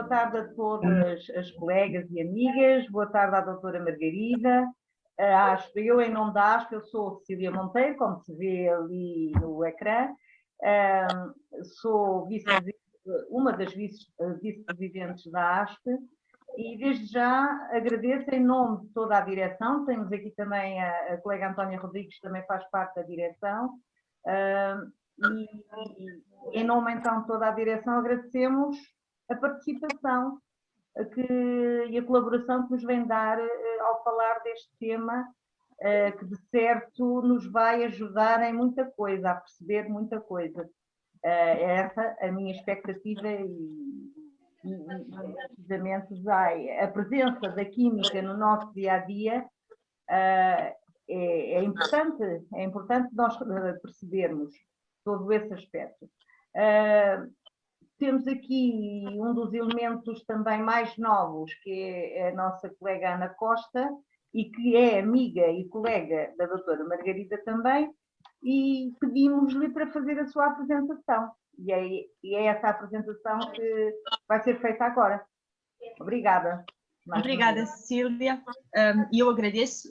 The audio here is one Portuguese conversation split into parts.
boa tarde a todas as colegas e amigas, boa tarde à doutora Margarida. Eu, em nome da ASP, eu sou Cecília Monteiro, como se vê ali no ecrã, sou uma das vice-presidentes da ASP e desde já agradeço em nome de toda a direção, temos aqui também a colega Antónia Rodrigues, que também faz parte da direção, e em nome então de toda a direção agradecemos a participação e a colaboração que nos vem dar ao falar deste tema, que de certo nos vai ajudar em muita coisa, a perceber muita coisa. É essa a minha expectativa e precisamente a presença da química no nosso dia-a-dia é importante nós percebermos todo esse aspecto. Temos aqui um dos elementos também mais novos, que é a nossa colega Ana Costa, e que é amiga e colega da doutora Margarida também, e pedimos-lhe para fazer a sua apresentação. E é essa apresentação que vai ser feita agora. Obrigada. Obrigada, Cecília. E eu agradeço,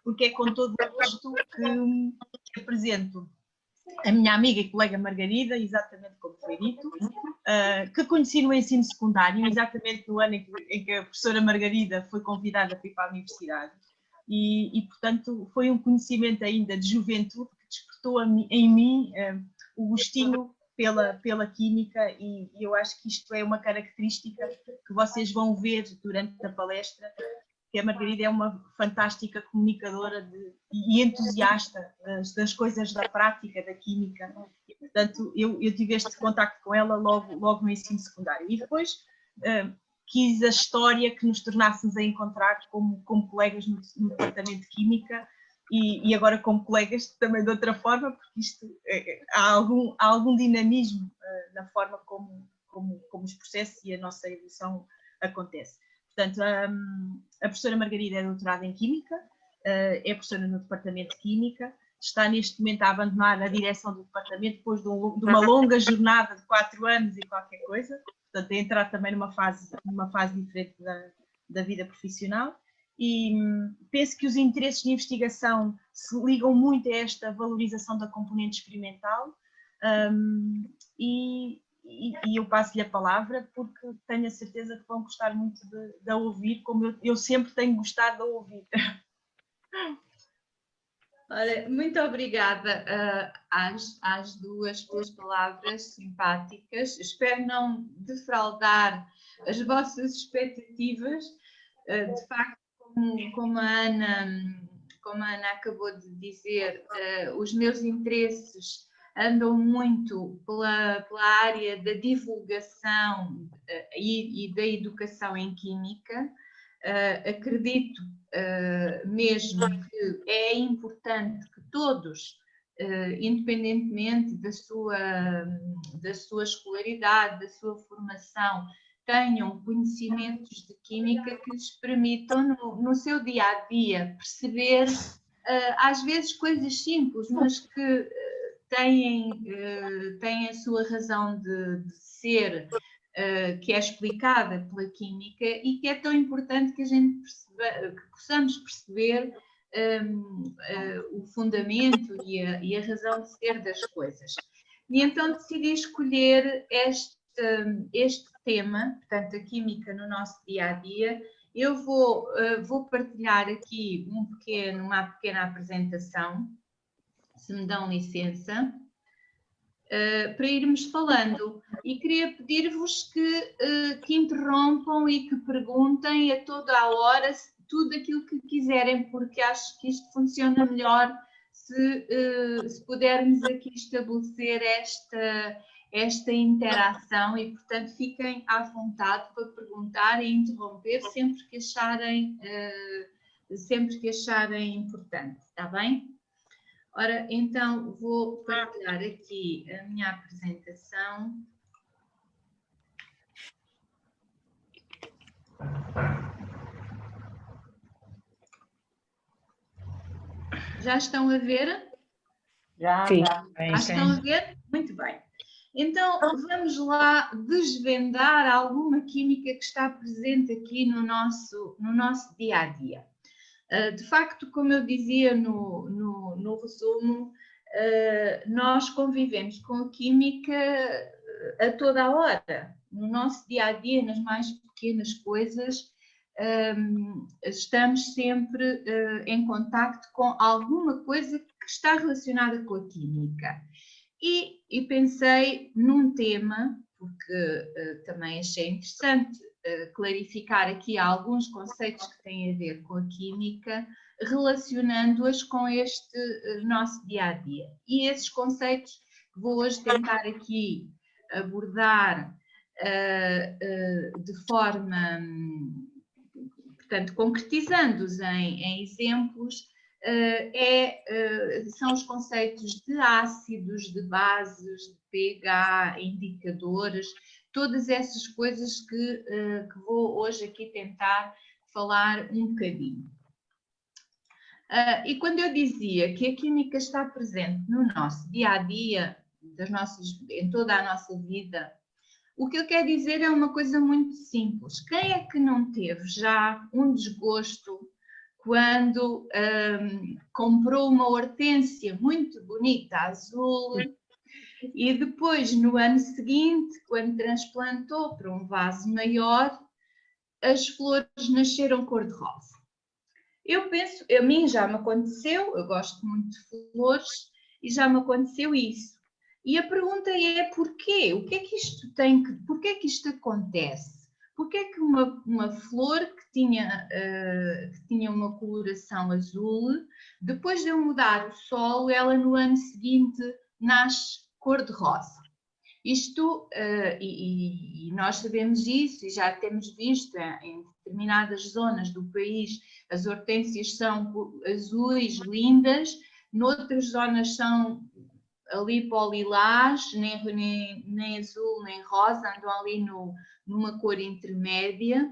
porque é com todo o gosto que apresento a minha amiga e colega Margarida, exatamente como foi dito, que conheci no ensino secundário, exatamente no ano em que a professora Margarida foi convidada para ir para a universidade. E portanto, foi um conhecimento ainda de juventude que despertou em mim o gostinho pela química, e eu acho que isto é uma característica que vocês vão ver durante a palestra, que a Margarida é uma fantástica comunicadora e entusiasta das coisas da prática, da química. E, portanto, eu tive este contacto com ela logo no ensino secundário. E depois quis a história que nos tornássemos a encontrar como colegas no departamento de Química e agora como colegas também de outra forma, porque isto há algum dinamismo na forma como os processos e a nossa evolução acontece. Portanto, a professora Margarida é doutorada em Química, é professora no Departamento de Química, está neste momento a abandonar a direção do departamento depois de uma longa jornada de 4 anos e qualquer coisa, portanto, a entrar também numa fase diferente da vida profissional. E penso que os interesses de investigação se ligam muito a esta valorização da componente experimental, e eu passo-lhe a palavra porque tenho a certeza que vão gostar muito de a ouvir, como eu sempre tenho gostado de a ouvir. Ora, muito obrigada às duas pelas palavras simpáticas. Espero não defraudar as vossas expectativas. De facto, como a Ana acabou de dizer, os meus interesses andam muito pela área da divulgação e da educação em química. Acredito mesmo que é importante que todos, independentemente da sua escolaridade, da sua formação, tenham conhecimentos de química que lhes permitam no seu dia-a-dia perceber, às vezes, coisas simples, mas que têm a sua razão de ser, que é explicada pela química e que é tão importante que que possamos perceber o fundamento e a razão de ser das coisas. E então decidi escolher este tema, portanto, a química no nosso dia-a-dia. Eu vou partilhar aqui uma pequena apresentação, se me dão licença, para irmos falando. E queria pedir-vos que interrompam e que perguntem a toda a hora tudo aquilo que quiserem, porque acho que isto funciona melhor se pudermos aqui estabelecer esta interação e, portanto, fiquem à vontade para perguntar e interromper sempre que acharem importante, está bem? Ora, então, vou partilhar aqui a minha apresentação. Já estão a ver? Já. Já estão a ver? Muito bem. Então, vamos lá desvendar alguma química que está presente aqui no nosso dia-a-dia. De facto, como eu dizia no resumo, nós convivemos com a química a toda a hora. No nosso dia-a-dia, nas mais pequenas coisas, estamos sempre em contacto com alguma coisa que está relacionada com a química. E pensei num tema, porque também achei interessante clarificar aqui alguns conceitos que têm a ver com a química, relacionando-as com este nosso dia-a-dia. E esses conceitos que vou hoje tentar aqui abordar de forma, portanto, concretizando-os em exemplos, são os conceitos de ácidos, de bases, de pH, indicadores, todas essas coisas que vou hoje aqui tentar falar um bocadinho. E quando eu dizia que a química está presente no nosso dia-a-dia, em toda a nossa vida, o que eu quero dizer é uma coisa muito simples. Quem é que não teve já um desgosto quando comprou uma hortênsia muito bonita, azul, e depois, no ano seguinte, quando transplantou para um vaso maior, as flores nasceram cor-de-rosa? Eu penso, a mim já me aconteceu, eu gosto muito de flores, e já me aconteceu isso. E a pergunta é porquê? O que é que isto tem que, porquê é que isto acontece? Porquê é que uma flor que tinha uma coloração azul, depois de eu mudar o solo, ela no ano seguinte nasce cor-de-rosa? Isto, e nós sabemos isso e já temos visto em determinadas zonas do país, as hortênsias são azuis, lindas, noutras zonas são ali para o lilás, nem azul nem rosa, andam ali numa cor intermédia,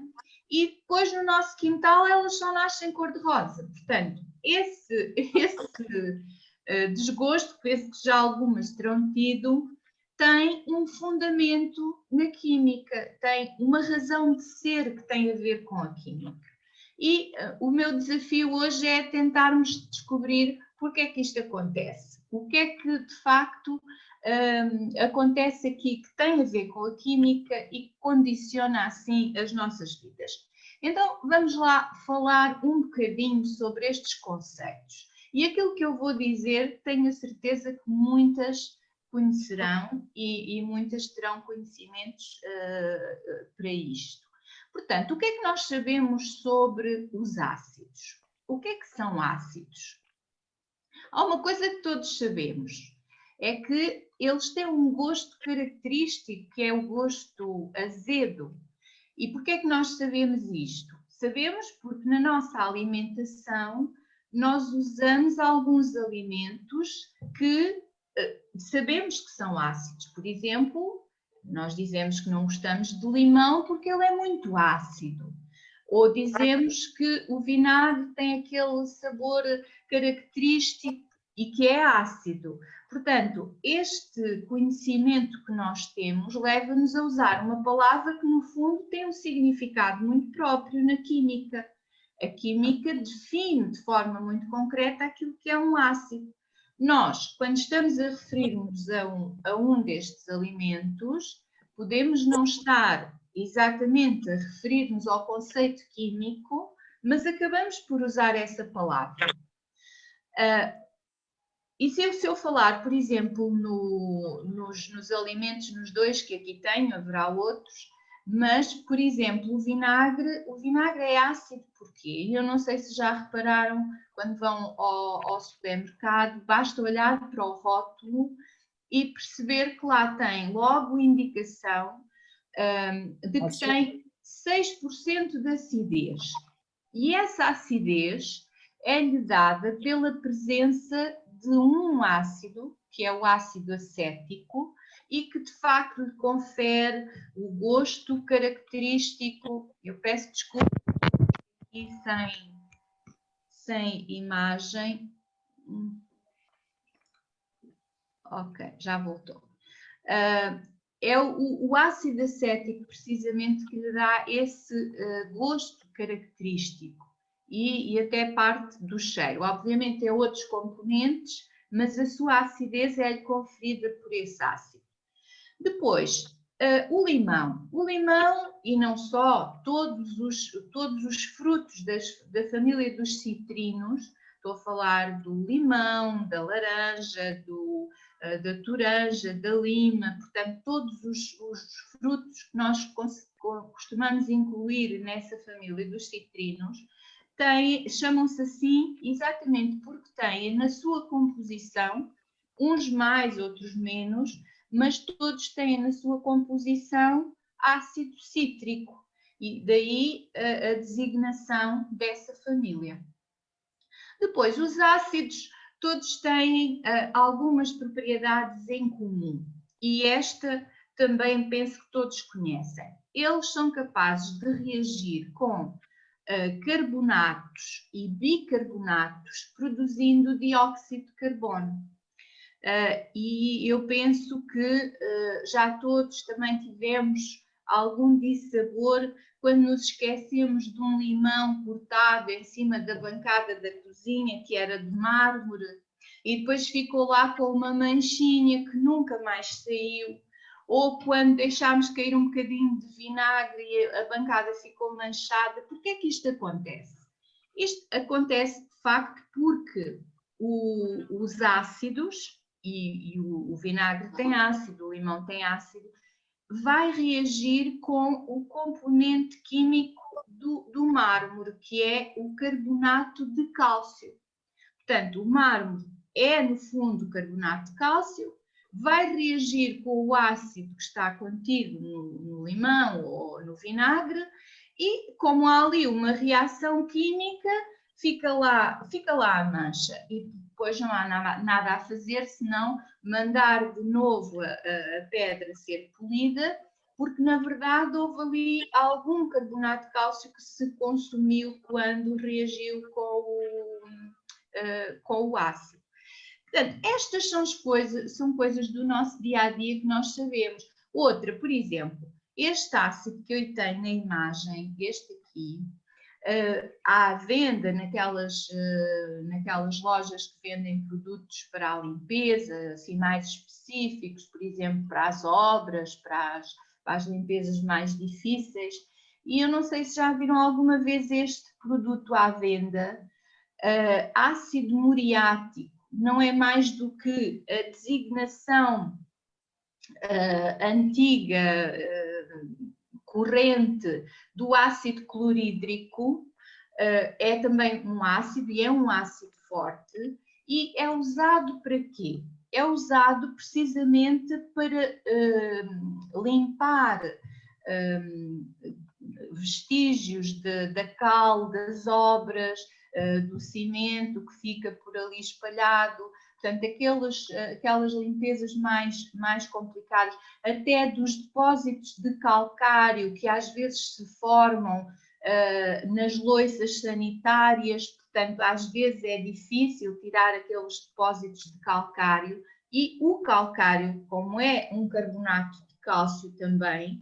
e depois no nosso quintal elas só nascem cor-de-rosa. Portanto, esse desgosto, penso que já algumas terão tido, tem um fundamento na química, tem uma razão de ser que tem a ver com a química. E o meu desafio hoje é tentarmos descobrir porque é que isto acontece. O que é que, de facto, acontece aqui que tem a ver com a química e que condiciona, assim, as nossas vidas. Então, vamos lá falar um bocadinho sobre estes conceitos. E aquilo que eu vou dizer, tenho a certeza que muitas conhecerão e muitas terão conhecimentos para isto. Portanto, o que é que nós sabemos sobre os ácidos? O que é que são ácidos? Há uma coisa que todos sabemos, é que eles têm um gosto característico, que é o gosto azedo. E porquê é que nós sabemos isto? Sabemos porque na nossa alimentação nós usamos alguns alimentos que sabemos que são ácidos. Por exemplo, nós dizemos que não gostamos de limão porque ele é muito ácido. Ou dizemos que o vinagre tem aquele sabor característico e que é ácido. Portanto, este conhecimento que nós temos leva-nos a usar uma palavra que, no fundo, tem um significado muito próprio na química. A química define de forma muito concreta aquilo que é um ácido. Nós, quando estamos a referir-nos a um destes alimentos, podemos não estar exatamente a referir-nos ao conceito químico, mas acabamos por usar essa palavra. E se eu falar, por exemplo, nos alimentos, nos dois que aqui tenho, haverá outros, mas, por exemplo, o vinagre é ácido, porquê? Eu não sei se já repararam, quando vão ao supermercado, basta olhar para o rótulo e perceber que lá tem logo indicação de que tem 6% de acidez. E essa acidez é-lhe dada pela presença de um ácido, que é o ácido acético, e que de facto lhe confere o gosto característico. Eu peço desculpa aqui sem imagem. Ok, já voltou. É o ácido acético, precisamente, que lhe dá esse gosto característico e até parte do cheiro. Obviamente, tem outros componentes, mas a sua acidez é-lhe conferida por esse ácido. Depois, o limão. O limão, e não só, todos os frutos da família dos citrinos, estou a falar do limão, da laranja, da toranja, da lima, portanto, todos os frutos que nós costumamos incluir nessa família dos citrinos, chamam-se assim exatamente porque têm na sua composição, uns mais, outros menos, mas todos têm na sua composição ácido cítrico, e daí a designação dessa família. Depois, os ácidos todos têm algumas propriedades em comum, e esta também penso que todos conhecem. Eles são capazes de reagir com carbonatos e bicarbonatos, produzindo dióxido de carbono. E eu penso que já todos também tivemos algum dissabor quando nos esquecemos de um limão cortado em cima da bancada da cozinha, que era de mármore, e depois ficou lá com uma manchinha que nunca mais saiu, ou quando deixámos cair um bocadinho de vinagre e a bancada ficou manchada. Por que é que isto acontece? Isto acontece, de facto, porque os ácidos, e o vinagre tem ácido, o limão tem ácido, vai reagir com o componente químico do mármore, que é o carbonato de cálcio. Portanto, o mármore é, no fundo, carbonato de cálcio, vai reagir com o ácido que está contido no limão ou no vinagre, e como há ali uma reação química, fica lá a mancha, e depois não há nada a fazer senão mandar de novo a pedra ser polida, porque na verdade houve ali algum carbonato de cálcio que se consumiu quando reagiu com o ácido. Portanto, estas são coisas do nosso dia a dia que nós sabemos. Outra, por exemplo, este ácido que eu tenho na imagem, este aqui, à venda naquelas lojas que vendem produtos para a limpeza, assim mais específicos, por exemplo, para as obras, para as limpezas mais difíceis. E eu não sei se já viram alguma vez este produto à venda, ácido muriático. Não é mais do que a designação antiga, corrente do ácido clorídrico. É também um ácido, e é um ácido forte, e é usado para quê? É usado precisamente para limpar vestígios da cal, das obras, do cimento que fica por ali espalhado, portanto, aquelas limpezas mais complicadas, até dos depósitos de calcário que às vezes se formam nas louças sanitárias, portanto, às vezes é difícil tirar aqueles depósitos de calcário, e o calcário, como é um carbonato de cálcio também,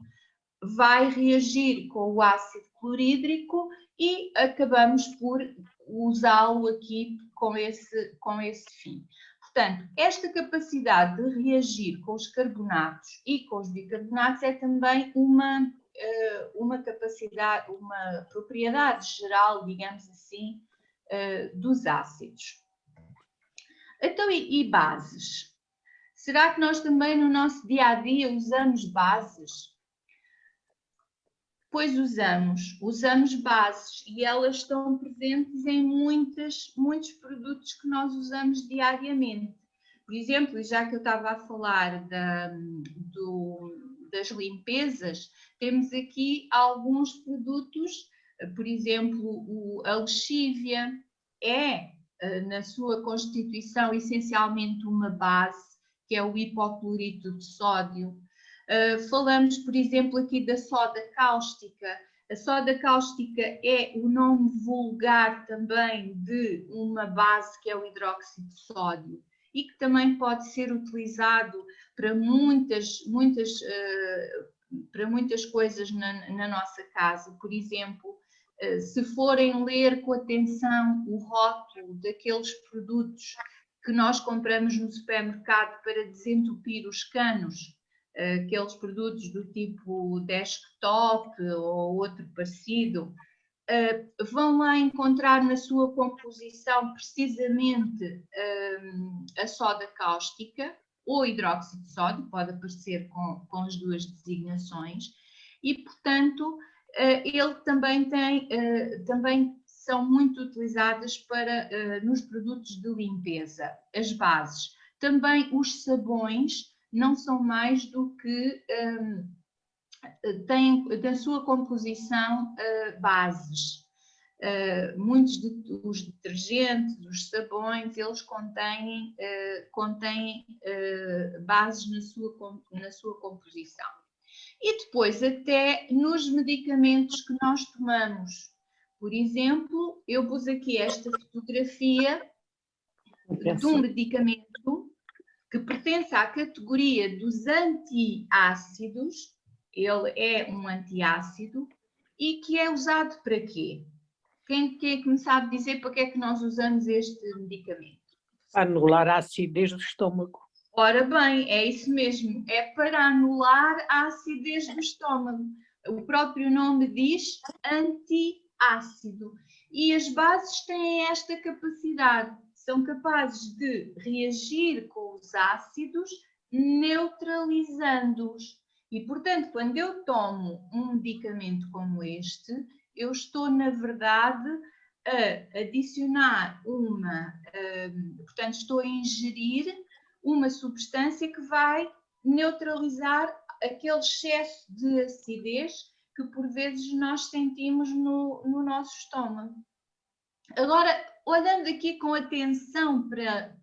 vai reagir com o ácido clorídrico e acabamos por usá-lo aqui com esse fim. Portanto, esta capacidade de reagir com os carbonatos e com os bicarbonatos é também uma capacidade, uma propriedade geral, digamos assim, dos ácidos. Então, e bases? Será que nós também no nosso dia a dia usamos bases? Pois usamos bases, e elas estão presentes em muitos produtos que nós usamos diariamente. Por exemplo, já que eu estava a falar das limpezas, temos aqui alguns produtos, por exemplo, a lexívia é, na sua constituição, essencialmente uma base, que é o hipoclorito de sódio. Falamos, por exemplo, aqui da soda cáustica. A soda cáustica é o nome vulgar também de uma base que é o hidróxido de sódio, e que também pode ser utilizado para muitas coisas na nossa casa. Por exemplo, se forem ler com atenção o rótulo daqueles produtos que nós compramos no supermercado para desentupir os canos, aqueles produtos do tipo desktop ou outro parecido, vão lá encontrar na sua composição precisamente a soda cáustica ou hidróxido de sódio, pode aparecer com as duas designações, e portanto ele também são muito utilizadas nos produtos de limpeza, as bases. Também os sabões não são mais do que têm da sua composição bases. Muitos dos detergentes, dos sabões, eles contêm bases na sua composição. E depois até nos medicamentos que nós tomamos. Por exemplo, eu pus aqui esta fotografia de um medicamento que pertence à categoria dos antiácidos. Ele é um antiácido e que é usado para quê? Quem é que me sabe dizer para que é que nós usamos este medicamento? Anular a acidez do estômago. Ora bem, é isso mesmo, é para anular a acidez do estômago. O próprio nome diz antiácido. E as bases têm esta capacidade, são capazes de reagir com os ácidos, neutralizando-os. E, portanto, quando eu tomo um medicamento como este, eu estou, na verdade, a adicionar portanto, estou a ingerir uma substância que vai neutralizar aquele excesso de acidez que, por vezes, nós sentimos no nosso estômago. Agora, olhando aqui com atenção para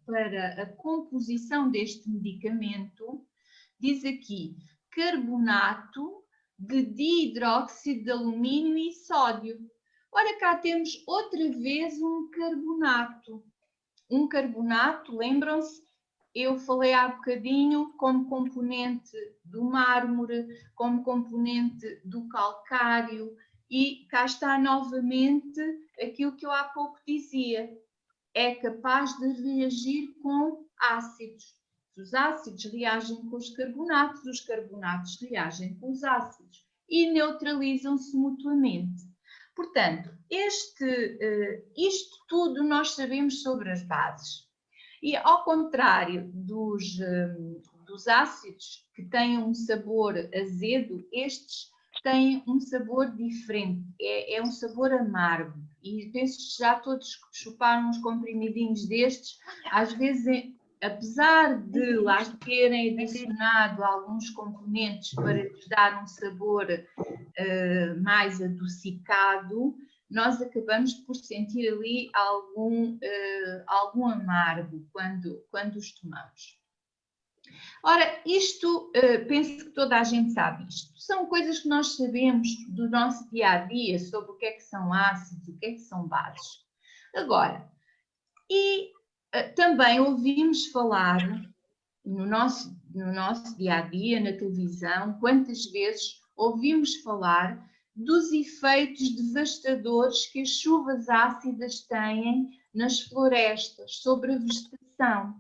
a composição deste medicamento, diz aqui carbonato de dihidróxido de alumínio e sódio. Ora, cá temos outra vez um carbonato. Um carbonato, lembram-se, eu falei há bocadinho como componente do mármore, como componente do calcário, e cá está novamente aquilo que eu há pouco dizia. É capaz de reagir com ácidos. Os ácidos reagem com os carbonatos reagem com os ácidos e neutralizam-se mutuamente. Portanto, isto tudo nós sabemos sobre as bases. E ao contrário dos ácidos, que têm um sabor azedo, estes têm um sabor diferente, é um sabor amargo. E penso que já todos chuparam uns comprimidinhos destes, às vezes, apesar de lá terem adicionado alguns componentes para lhes dar um sabor mais adocicado, nós acabamos por sentir ali algum amargo quando os tomamos. Ora, isto, penso que toda a gente sabe isto. São coisas que nós sabemos do nosso dia-a-dia sobre o que é que são ácidos, o que é que são bases. Agora, também ouvimos falar no nosso dia-a-dia, na televisão, quantas vezes ouvimos falar dos efeitos devastadores que as chuvas ácidas têm nas florestas, sobre a vegetação.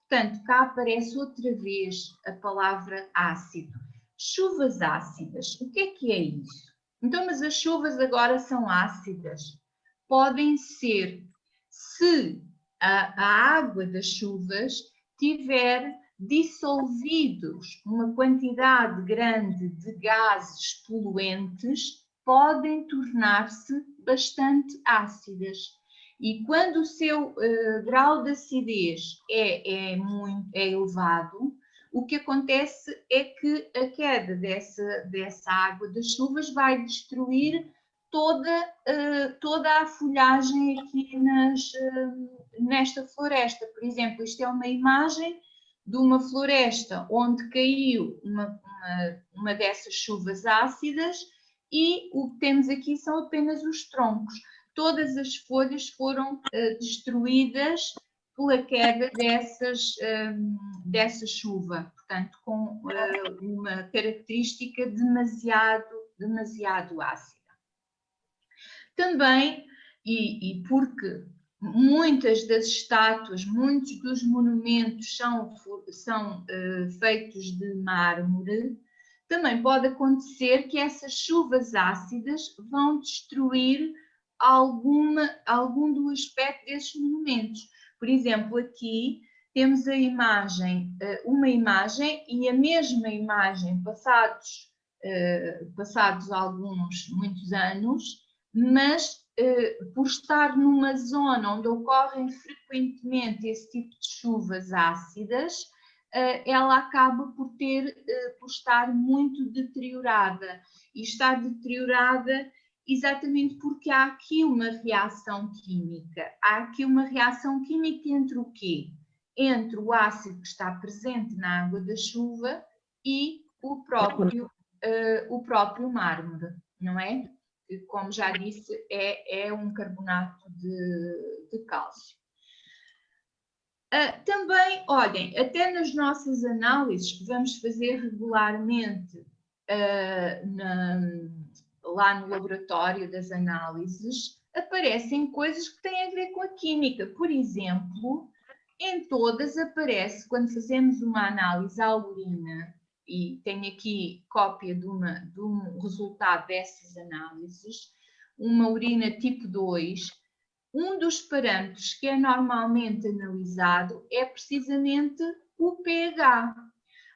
Portanto, cá aparece outra vez a palavra ácido. Chuvas ácidas, o que é isso? Então, mas as chuvas agora são ácidas? Podem ser, se a água das chuvas tiver dissolvidos uma quantidade grande de gases poluentes, podem tornar-se bastante ácidas. E quando o seu grau de acidez é elevado, o que acontece é que a queda dessa água das chuvas vai destruir toda a folhagem aqui nesta floresta. Por exemplo, isto é uma imagem de uma floresta onde caiu uma dessas chuvas ácidas e o que temos aqui são apenas os troncos. Todas as folhas foram destruídas pela queda dessa chuva. portanto, com uma característica demasiado ácida. Também, e porque muitas das estátuas, muitos dos monumentos são feitos de mármore, também pode acontecer que essas chuvas ácidas vão destruir algum do aspecto desses monumentos. Por exemplo, aqui temos a imagem, uma imagem e a mesma imagem passados muitos anos, mas por estar numa zona onde ocorrem frequentemente esse tipo de chuvas ácidas, ela acaba por estar muito deteriorada. E está deteriorada exatamente porque há aqui uma reação química. Há aqui uma reação química entre o quê? Entre o ácido que está presente na água da chuva e o próprio mármore, não é? Que, como já disse, é um carbonato de cálcio. Também, olhem, até nas nossas análises que vamos fazer regularmente lá no laboratório das análises, aparecem coisas que têm a ver com a química. Por exemplo, em todas aparece, quando fazemos uma análise à urina, e tenho aqui cópia de um resultado dessas análises, uma urina tipo 2, um dos parâmetros que é normalmente analisado é precisamente o pH.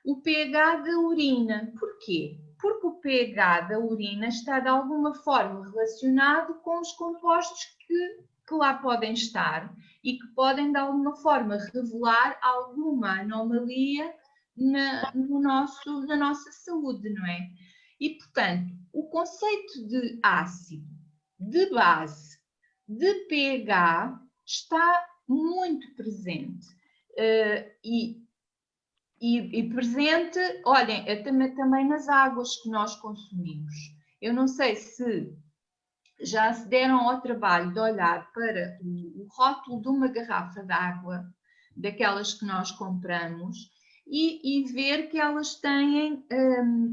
O pH da urina. Porquê? Porque o pH da urina está de alguma forma relacionado com os compostos que lá podem estar e que podem de alguma forma revelar alguma anomalia na nossa saúde, não é? E, portanto, o conceito de ácido, de base, de pH está muito presente. E presente, olhem, também nas águas que nós consumimos. Eu não sei se já se deram ao trabalho de olhar para o rótulo de uma garrafa de água, daquelas que nós compramos, e ver que elas têm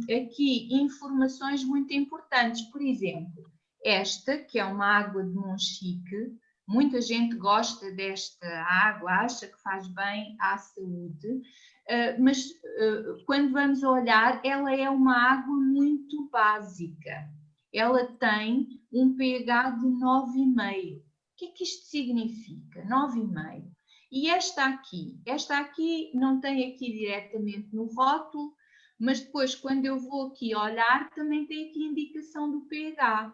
aqui informações muito importantes. Por exemplo, esta, que é uma água de Monchique, muita gente gosta desta água, acha que faz bem à saúde, mas quando vamos olhar, ela é uma água muito básica. Ela tem um pH de 9,5. O que é que isto significa? 9,5. E esta aqui não tem aqui diretamente no rótulo, mas depois quando eu vou aqui olhar, também tem aqui indicação do pH,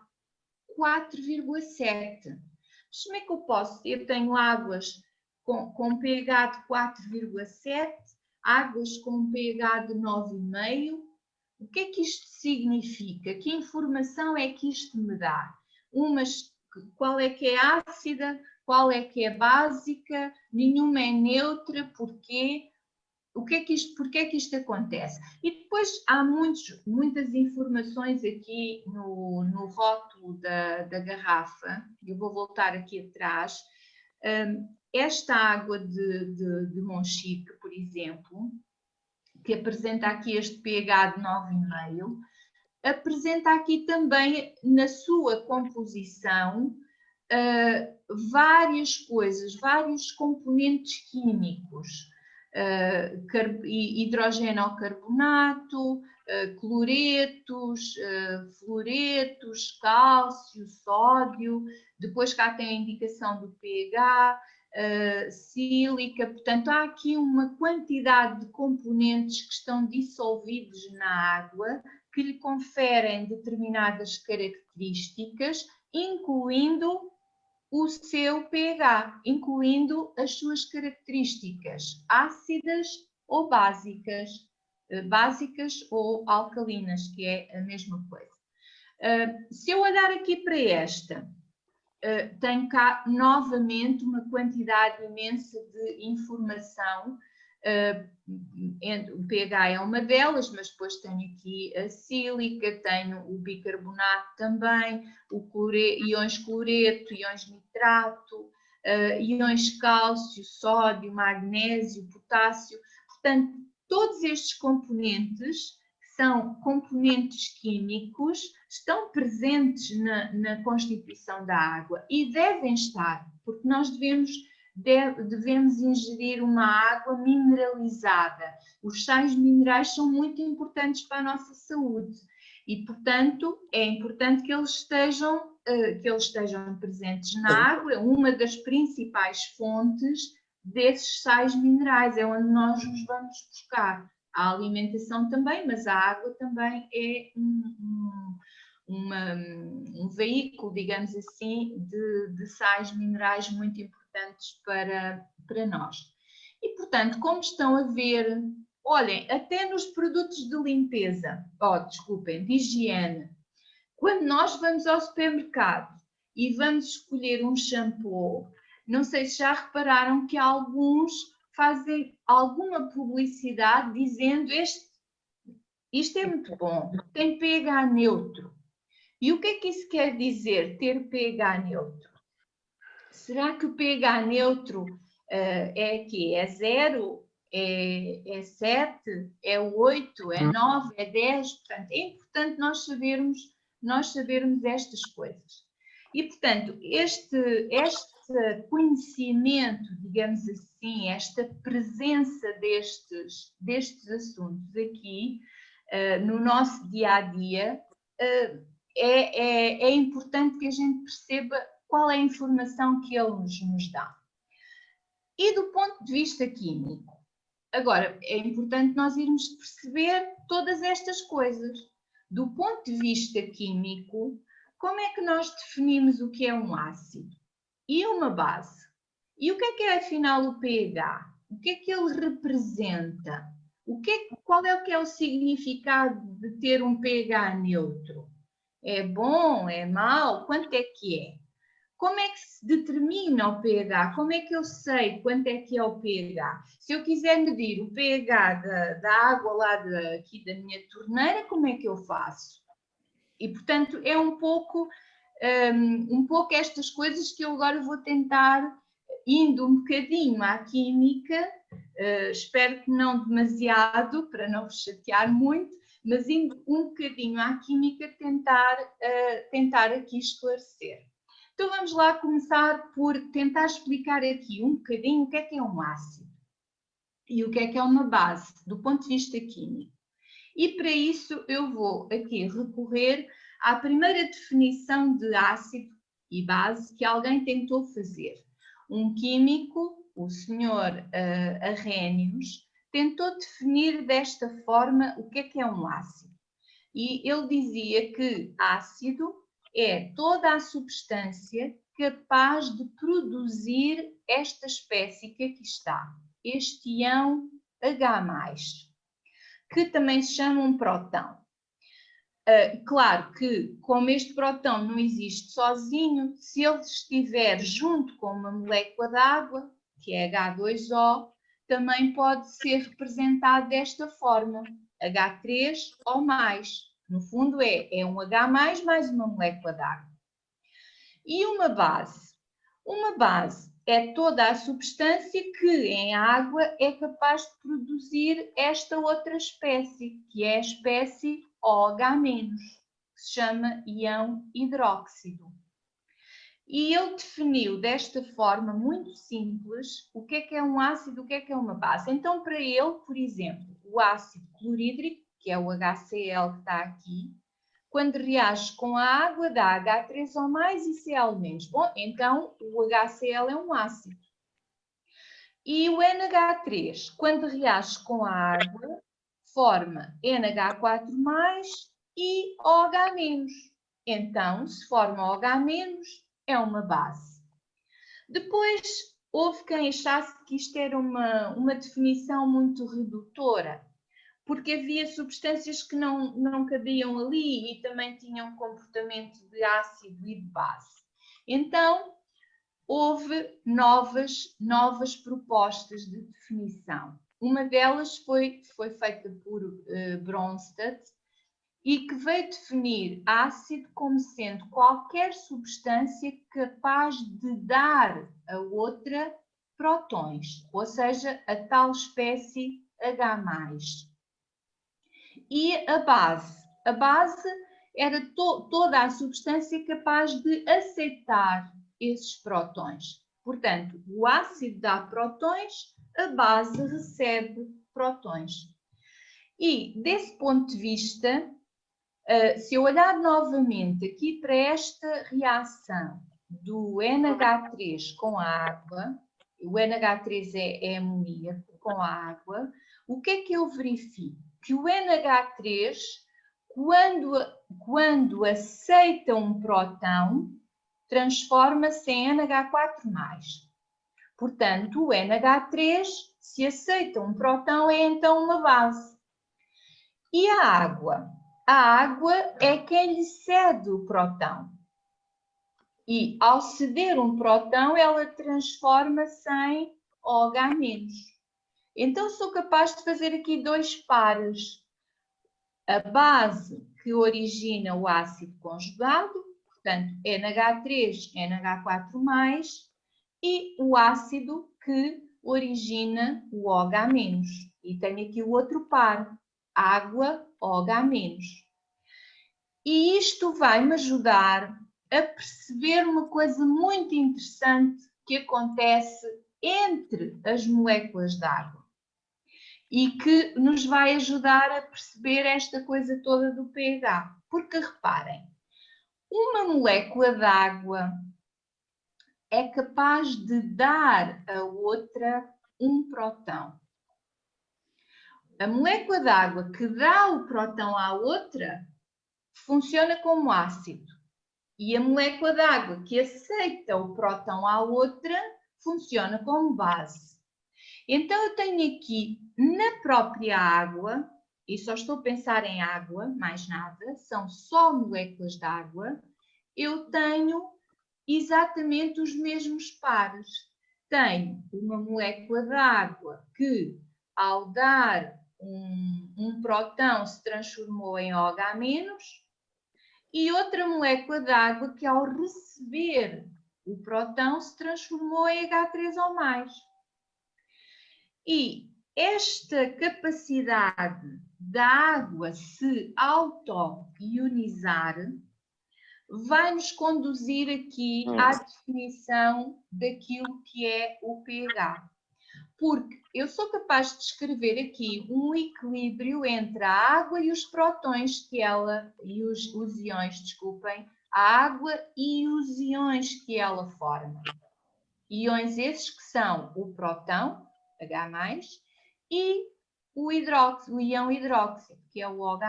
4,7. Mas como é que eu posso? Eu tenho águas com pH de 4,7, águas com pH de 9,5. O que é que isto significa? Que informação é que isto me dá? Qual é que é ácida? Qual é que é básica? Nenhuma é neutra. Porquê? Porquê é que isto acontece? E depois há muitas informações aqui no rótulo da garrafa. Eu vou voltar aqui atrás. Esta água de Monchique, por exemplo, que apresenta aqui este pH de 9,5, apresenta aqui também na sua composição várias coisas, vários componentes químicos, hidrogenocarbonato, cloretos, fluoretos, cálcio, sódio, depois cá tem a indicação do pH, sílica, portanto há aqui uma quantidade de componentes que estão dissolvidos na água que lhe conferem determinadas características, incluindo o seu pH, incluindo as suas características ácidas ou básicas, ou alcalinas, que é a mesma coisa. Se eu olhar aqui para esta, tem cá novamente uma quantidade imensa de informação. O pH é uma delas, mas depois tenho aqui a sílica, tenho o bicarbonato também, íons cloreto, íons nitrato, íons cálcio, sódio, magnésio, potássio. Portanto, todos estes componentes, que são componentes químicos, estão presentes na constituição da água e devem estar, porque nós devemos ingerir uma água mineralizada. Os sais minerais são muito importantes para a nossa saúde e, portanto, é importante que eles estejam presentes na água. Uma das principais fontes desses sais minerais é onde nós os vamos buscar. A alimentação também, mas a água também é um veículo, digamos assim, de sais minerais muito importantes para nós. E, portanto, como estão a ver, olhem, até nos produtos de limpeza, desculpem, de higiene, quando nós vamos ao supermercado e vamos escolher um shampoo, não sei se já repararam que alguns fazem alguma publicidade dizendo isto é muito bom, tem pH neutro. E o que é que isso quer dizer, ter pH neutro? Será que o pH neutro é quê? É 0? É 7? É 8? É 9? É 10? Portanto, é importante nós sabermos estas coisas. E, portanto, este conhecimento, digamos assim, esta presença destes assuntos aqui no nosso dia-a-dia, é importante que a gente perceba qual é a informação que ele nos dá. E do ponto de vista químico, agora, é importante nós irmos perceber todas estas coisas. Do ponto de vista químico, como é que nós definimos o que é um ácido e uma base? E o que é afinal o pH? O que é que ele representa? Qual é o significado de ter um pH neutro? É bom? É mau? Quanto é que é? Como é que se determina o pH? Como é que eu sei quanto é que é o pH? Se eu quiser medir o pH da água lá aqui da minha torneira, como é que eu faço? E, portanto, é um pouco estas coisas que eu agora vou tentar, indo um bocadinho à química, espero que não demasiado, para não vos chatear muito, mas indo um bocadinho à química, tentar aqui esclarecer. Então vamos lá começar por tentar explicar aqui um bocadinho o que é um ácido e o que é uma base, do ponto de vista químico. E para isso eu vou aqui recorrer à primeira definição de ácido e base que alguém tentou fazer. Um químico, o Sr. Arrhenius, tentou definir desta forma o que é um ácido. E ele dizia que ácido é toda a substância capaz de produzir esta espécie que aqui está, este íon H+, que também se chama um próton. Claro que, como este próton não existe sozinho, se ele estiver junto com uma molécula de água, que é H2O, também pode ser representado desta forma, H3 ou mais. No fundo é um H+, mais uma molécula de água. E uma base? Uma base é toda a substância que em água é capaz de produzir esta outra espécie, que é a espécie OH-, que se chama íon hidróxido. E ele definiu desta forma muito simples o que é um ácido, o que é uma base. Então, para ele, por exemplo, o ácido clorídrico, que é o HCl que está aqui, quando reage com a água dá H3O+, e Cl-. Bom, então o HCl é um ácido. E o NH3, quando reage com a água, forma NH4+, e OH-. Então, se forma OH-, é uma base. Depois, houve quem achasse que isto era uma definição muito redutora, porque havia substâncias que não cabiam ali e também tinham comportamento de ácido e de base. Então, houve novas propostas de definição. Uma delas foi feita por Bronsted e que veio definir ácido como sendo qualquer substância capaz de dar a outra prótons, ou seja, a tal espécie H+. E a base? A base era toda a substância capaz de aceitar esses prótons. Portanto, o ácido dá prótons, a base recebe prótons. E, desse ponto de vista, se eu olhar novamente aqui para esta reação do NH3 com a água, o NH3 é amoníaco com a água, o que é que eu verifico? Que o NH3, quando aceita um próton, transforma-se em NH4+. Portanto, o NH3, se aceita um próton, é então uma base. E a água? A água é quem lhe cede o próton. E, ao ceder um próton, ela transforma-se em OH-. Então, sou capaz de fazer aqui dois pares. A base que origina o ácido conjugado, portanto, NH3, NH4+, e o ácido que origina o OH-. E tenho aqui o outro par, água, OH-. E isto vai-me ajudar a perceber uma coisa muito interessante que acontece entre as moléculas de água e que nos vai ajudar a perceber esta coisa toda do pH. Porque, reparem, uma molécula de água é capaz de dar a outra um próton. A molécula de água que dá o próton à outra funciona como ácido. E a molécula de água que aceita o próton à outra funciona como base. Então, eu tenho aqui, na própria água, e só estou a pensar em água, mais nada, são só moléculas de água, eu tenho exatamente os mesmos pares. Tenho uma molécula de água que, ao dar um próton, se transformou em OH-, e outra molécula de água que, ao receber o próton, se transformou em H3O+. E esta capacidade da água se auto-ionizar vai nos conduzir aqui à definição daquilo que é o pH. Porque eu sou capaz de descrever aqui um equilíbrio entre a água e os prótons que ela, e os íons, desculpem, a água e os íons que ela forma. Íons esses que são o próton, H+, e o íon hidróxido, que é o OH-.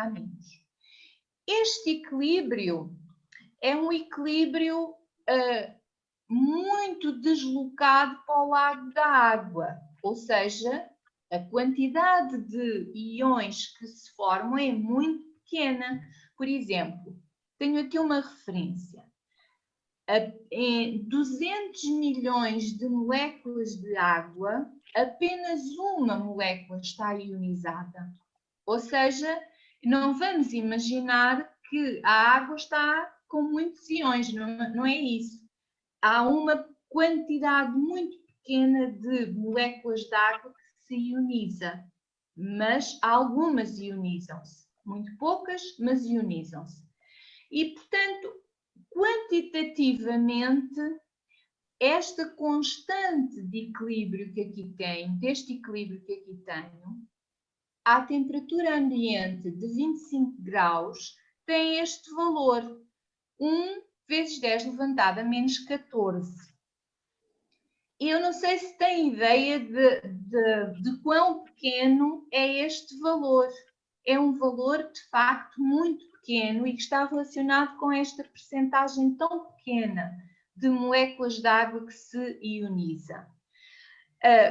Este equilíbrio é um equilíbrio muito deslocado para o lado da água, ou seja, a quantidade de íons que se formam é muito pequena. Por exemplo, tenho aqui uma referência. Em 200 milhões de moléculas de água, apenas uma molécula está ionizada. Ou seja, não vamos imaginar que a água está com muitos íons, não é isso. Há uma quantidade muito pequena de moléculas de água que se ioniza, mas algumas ionizam-se. Muito poucas, mas ionizam-se. E, portanto, quantitativamente, esta constante de equilíbrio que aqui tenho, deste equilíbrio que aqui tenho, à temperatura ambiente de 25 graus, tem este valor, 1 vezes 10 elevado a menos 14. Eu não sei se têm ideia de quão pequeno é este valor. É um valor, de facto, muito pequeno e que está relacionado com esta percentagem tão pequena de moléculas de água que se ioniza.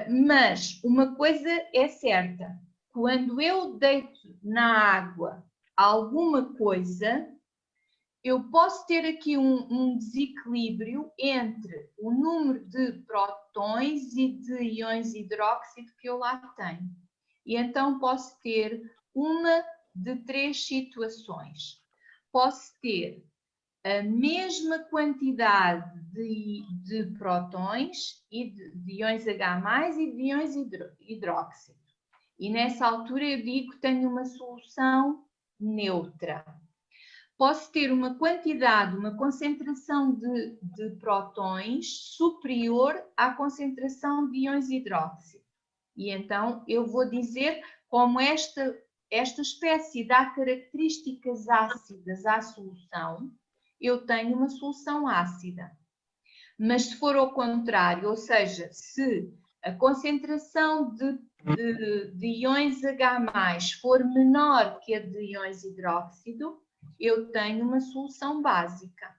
Mas uma coisa é certa, quando eu deito na água alguma coisa, eu posso ter aqui um desequilíbrio entre o número de prótons e de íons hidróxido que eu lá tenho. E então posso ter uma de 3 situações. Posso ter a mesma quantidade de prótons e de íons H+ e de íons hidróxido. E nessa altura eu digo que tenho uma solução neutra. Posso ter uma quantidade, uma concentração de prótons superior à concentração de íons hidróxido. E então eu vou dizer como esta espécie dá características ácidas à solução, eu tenho uma solução ácida. Mas se for ao contrário, ou seja, se a concentração de íons H+, for menor que a de íons hidróxido, eu tenho uma solução básica.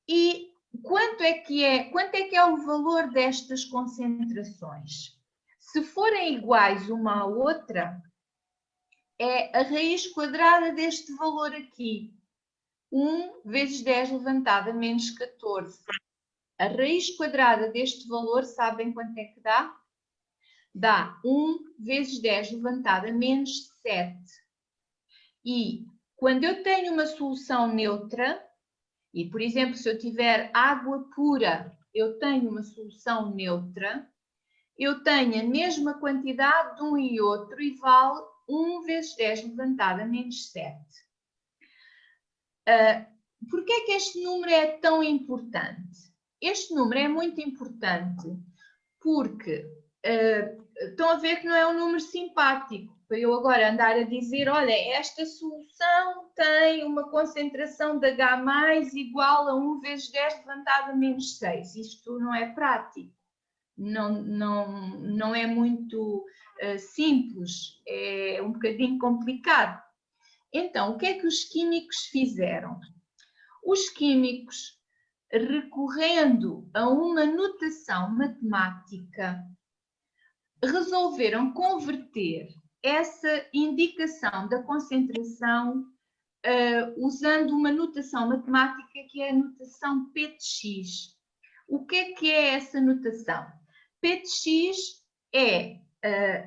E quanto é que é o valor destas concentrações? Se forem iguais uma à outra, é a raiz quadrada deste valor aqui. 1 vezes 10 elevado a menos 14. A raiz quadrada deste valor, sabem quanto é que dá? Dá 1 vezes 10 elevado a menos 7. E quando eu tenho uma solução neutra, e por exemplo, se eu tiver água pura, eu tenho uma solução neutra, eu tenho a mesma quantidade de um e outro e vale 1 vezes 10 elevado a menos 7. Porquê é que este número é tão importante? Este número é muito importante porque estão a ver que não é um número simpático. Para eu agora andar a dizer, olha, esta solução tem uma concentração de H+ igual a 1 vezes 10 elevado a menos 6. Isto não é prático. Não é muito simples. É um bocadinho complicado. Então, o que é que os químicos fizeram? Os químicos, recorrendo a uma notação matemática, resolveram converter essa indicação da concentração usando uma notação matemática que é a notação P de X. O que é essa notação? P de X é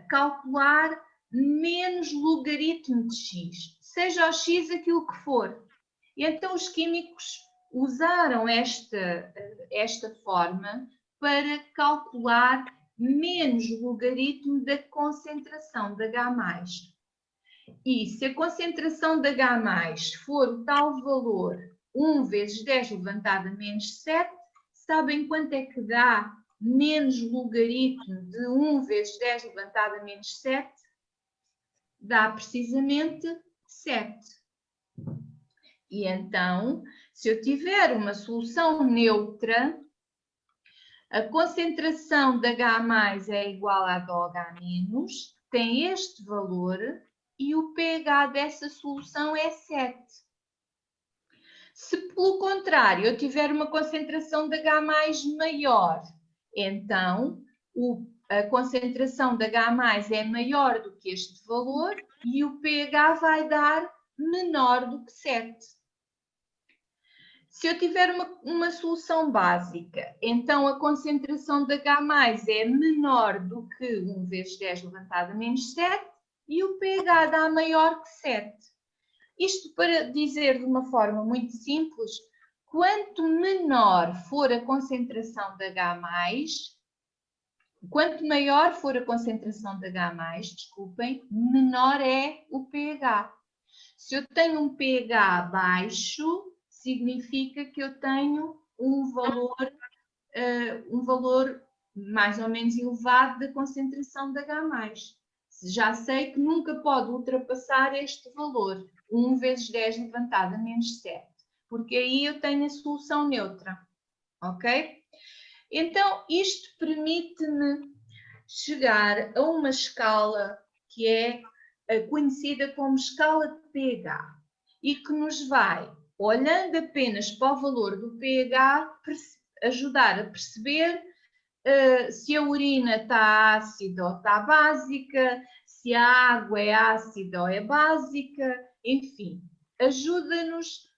calcular menos logaritmo de X, seja o X aquilo que for. E então os químicos usaram esta forma para calcular menos logaritmo da concentração de H+. E se a concentração de H+ for o tal valor 1 vezes 10 elevado a menos 7, sabem quanto é que dá menos logaritmo de 1 vezes 10 elevado a menos 7? Dá precisamente 7. E então, se eu tiver uma solução neutra, a concentração de H+ é igual à de OH-, tem este valor e o pH dessa solução é 7. Se, pelo contrário, eu tiver uma concentração de H+ maior, então a concentração de H+ é maior do que este valor e o pH vai dar menor do que 7. Se eu tiver uma solução básica, então a concentração de H+ é menor do que 1 vezes 10 elevado a menos 7 e o pH dá maior que 7. Isto para dizer de uma forma muito simples, quanto menor for a concentração de H+, quanto maior for a concentração de H+, desculpem, menor é o pH. Se eu tenho um pH baixo, significa que eu tenho um valor mais ou menos elevado da concentração de H+. Já sei que nunca pode ultrapassar este valor, 1 vezes 10 elevado a menos 7, porque aí eu tenho a solução neutra, ok? Então, isto permite-me chegar a uma escala que é conhecida como escala de pH e que nos vai, olhando apenas para o valor do pH, ajudar a perceber se a urina está ácida ou está básica, se a água é ácida ou é básica, enfim, ajuda-nos,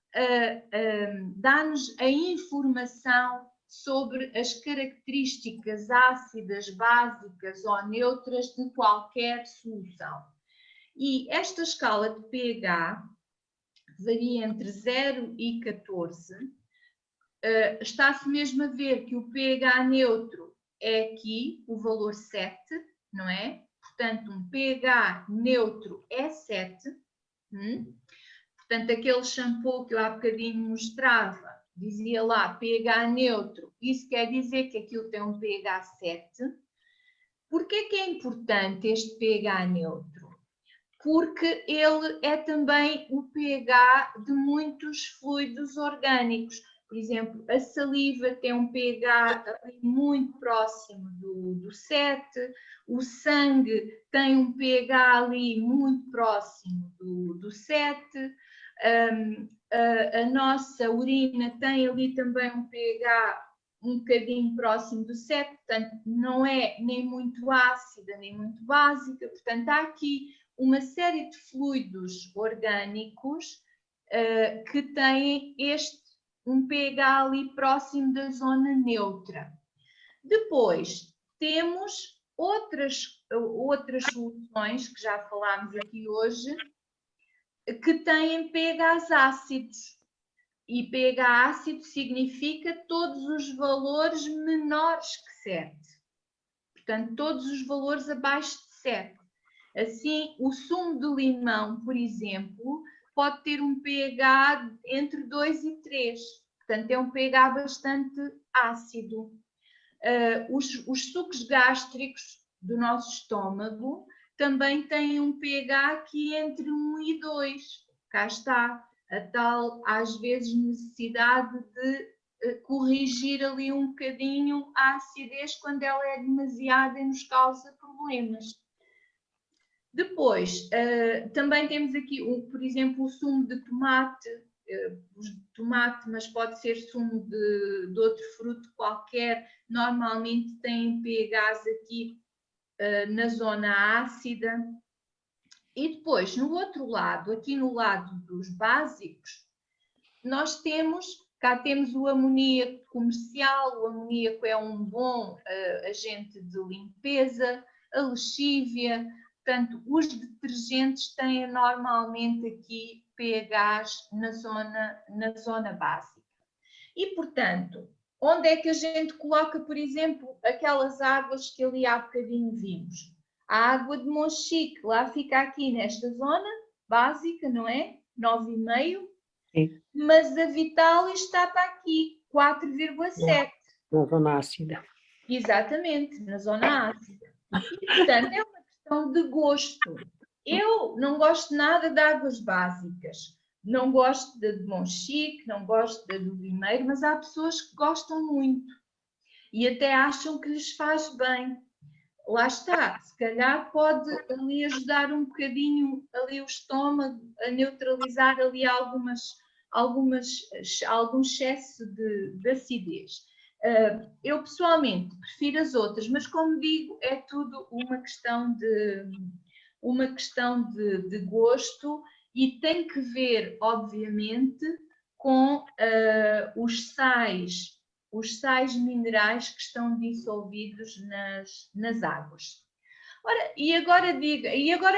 dá-nos a informação sobre as características ácidas, básicas ou neutras de qualquer solução. E esta escala de pH varia entre 0 e 14. Está-se mesmo a ver que o pH neutro é aqui o valor 7, não é? portanto, um pH neutro é 7. Portanto, aquele shampoo que eu há bocadinho mostrava, dizia lá pH neutro, isso quer dizer que aquilo tem um pH 7. Porquê que é importante este pH neutro? Porque ele é também o pH de muitos fluidos orgânicos. Por exemplo, a saliva tem um pH muito próximo do 7, o sangue tem um pH ali muito próximo do 7, a nossa urina tem ali também um pH um bocadinho próximo do 7, portanto não é nem muito ácida nem muito básica, portanto há aqui uma série de fluidos orgânicos que têm um pH ali próximo da zona neutra. Depois temos outras soluções que já falámos aqui hoje que têm pHs ácidos. E pH ácido significa todos os valores menores que 7. Portanto, todos os valores abaixo de 7. Assim, o sumo de limão, por exemplo, pode ter um pH entre 2 e 3. Portanto, é um pH bastante ácido. Os sucos gástricos do nosso estômago também têm um pH aqui entre 1 e 2. Cá está a tal, às vezes, necessidade de corrigir ali um bocadinho a acidez quando ela é demasiada e nos causa problemas. Depois, também temos aqui, por exemplo, o sumo de tomate, mas pode ser sumo de outro fruto qualquer, normalmente tem pHs aqui na zona ácida. E depois, no outro lado, aqui no lado dos básicos, cá temos o amoníaco comercial. O amoníaco é um bom agente de limpeza, a lexívia. Portanto, os detergentes têm normalmente aqui pHs na zona básica. E, portanto, onde é que a gente coloca, por exemplo, aquelas águas que ali há bocadinho vimos? A água de Monchique, lá fica aqui nesta zona básica, não é? 9,5. Sim. Mas a Vitalis está aqui, 4,7. Na zona ácida. Exatamente, na zona ácida. E, portanto, é uma questão de gosto. Eu não gosto nada de águas básicas. Não gosto da de Monchique, não gosto da do Limeiro, mas há pessoas que gostam muito. E até acham que lhes faz bem. Lá está, se calhar pode ali ajudar um bocadinho ali o estômago a neutralizar ali algum excesso de acidez. Eu pessoalmente prefiro as outras, mas como digo, é tudo uma questão de gosto e tem que ver, obviamente, com os sais minerais que estão dissolvidos nas águas. Ora, e agora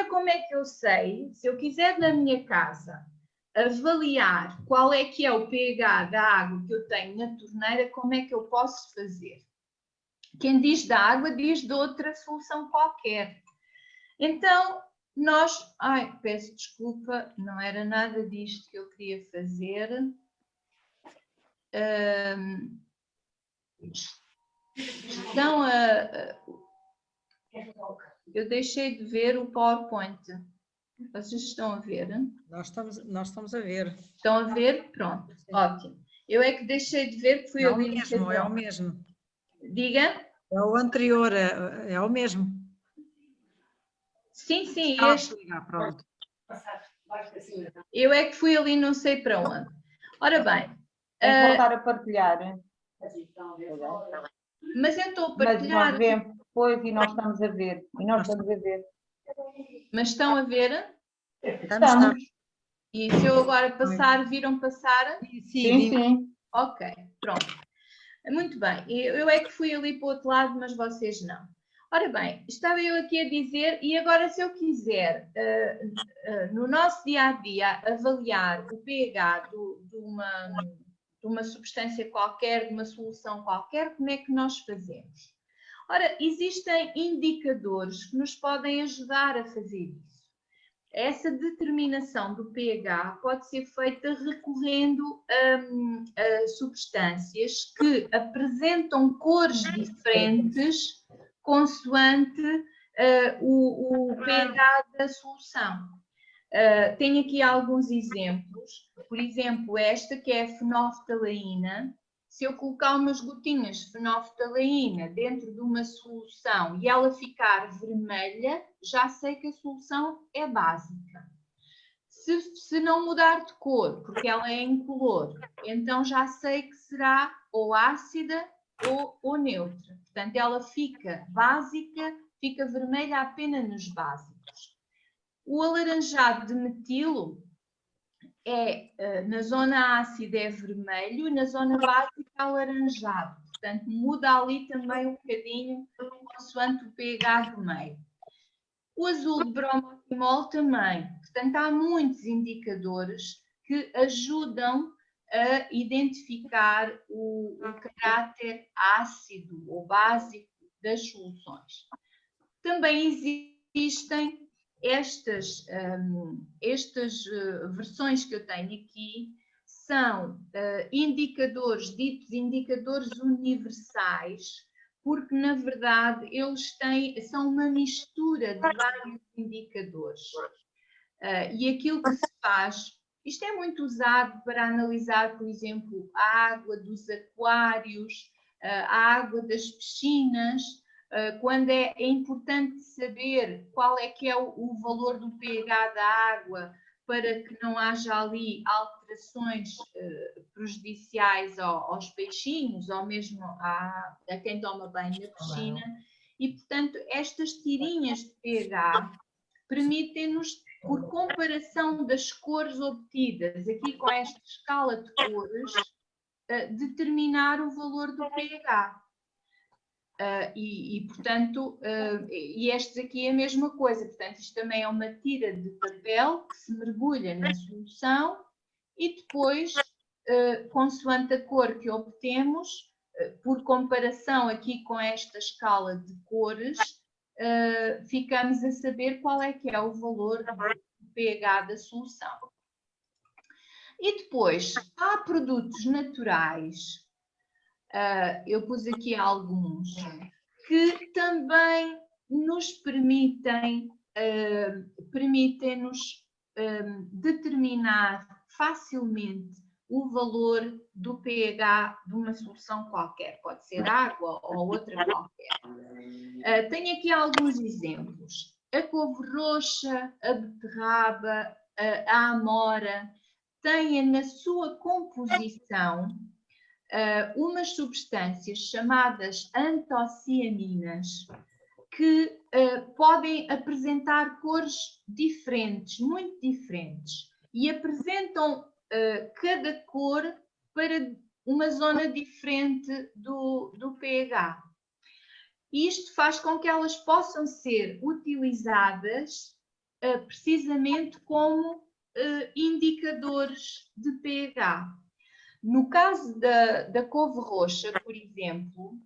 como é que eu sei, se eu quiser na minha casa avaliar qual é que é o pH da água que eu tenho na torneira, como é que eu posso fazer? Quem diz da água diz de outra solução qualquer. Então, peço desculpa, não era nada disto que eu queria fazer. Eu deixei de ver o PowerPoint. Vocês estão a ver? Nós estamos a ver. Estão a ver? Pronto, ótimo. Eu é que deixei de ver que fui É o mesmo, é o mesmo. Diga? É o anterior, é o mesmo. Sim, sim. Pronto. Eu é que fui ali não sei para onde. Ora bem. Vou voltar a partilhar. Mas eu estou a partilhar. Mas nós vemos depois e nós estamos a ver. Mas estão a ver? Estamos. E se eu agora passar, viram passar? Sim. Ok, pronto. Muito bem. Eu é que fui ali para o outro lado, mas vocês não. Ora bem, estava eu aqui a dizer, e agora se eu quiser, no nosso dia-a-dia, avaliar o pH de uma substância qualquer, de uma solução qualquer, como é que nós fazemos? Ora, existem indicadores que nos podem ajudar a fazer isso. Essa determinação do pH pode ser feita recorrendo a substâncias que apresentam cores diferentes consoante o pH da solução. Tenho aqui alguns exemplos. Por exemplo, esta que é a fenolftaleína. Se eu colocar umas gotinhas de fenolftaleína dentro de uma solução e ela ficar vermelha, já sei que a solução é básica. Se não mudar de cor, porque ela é incolor, então já sei que será ou ácida ou neutra. Portanto, ela fica básica, fica vermelha apenas nos básicos. O alaranjado de metilo na zona ácida é vermelho e na zona básica é alaranjado. Portanto, muda ali também um bocadinho consoante o pH do meio. O azul de bromotimol também. Portanto, há muitos indicadores que ajudam a identificar o caráter ácido ou básico das soluções. Também existem estas versões que eu tenho aqui, são indicadores, ditos indicadores universais, porque na verdade eles são uma mistura de vários indicadores. E aquilo que se faz, isto é muito usado para analisar, por exemplo, a água dos aquários, a água das piscinas, quando é importante saber qual é que é o valor do pH da água para que não haja ali alterações prejudiciais aos peixinhos ou mesmo a quem toma banho na piscina. E, portanto, estas tirinhas de pH permitem-nos, por comparação das cores obtidas aqui com esta escala de cores, determinar o valor do pH. Portanto, estes aqui é a mesma coisa. Portanto, isto também é uma tira de papel que se mergulha na solução e depois, consoante a cor que obtemos, por comparação aqui com esta escala de cores, ficamos a saber qual é que é o valor do pH da solução. E depois, há produtos naturais, eu pus aqui alguns, que também nos permitem-nos determinar facilmente o valor do pH de uma solução qualquer, pode ser água ou outra qualquer. Tenho aqui alguns exemplos. A couve roxa, a beterraba, a amora, têm na sua composição umas substâncias chamadas antocianinas que podem apresentar cores diferentes, muito diferentes, e apresentam cada cor para uma zona diferente do pH. Isto faz com que elas possam ser utilizadas precisamente como indicadores de pH. No caso da couve roxa, por exemplo,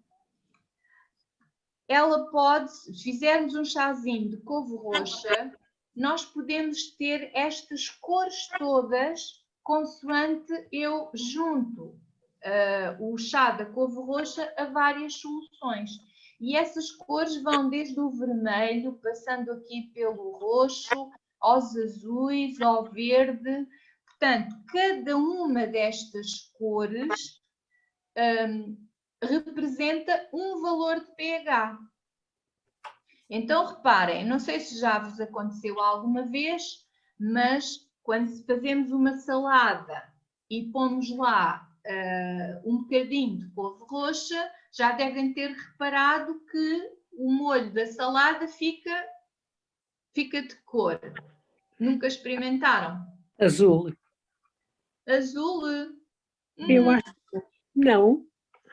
ela pode, se fizermos um chazinho de couve roxa, nós podemos ter estas cores todas consoante eu junto o chá da couve roxa a várias soluções. E essas cores vão desde o vermelho, passando aqui pelo roxo, aos azuis, ao verde. Portanto, cada uma destas cores representa um valor de pH. Então, reparem, não sei se já vos aconteceu alguma vez, mas quando fazemos uma salada e pomos lá um bocadinho de couve roxa, já devem ter reparado que o molho da salada fica de cor. Nunca experimentaram? Azul. Azul? Eu acho que não.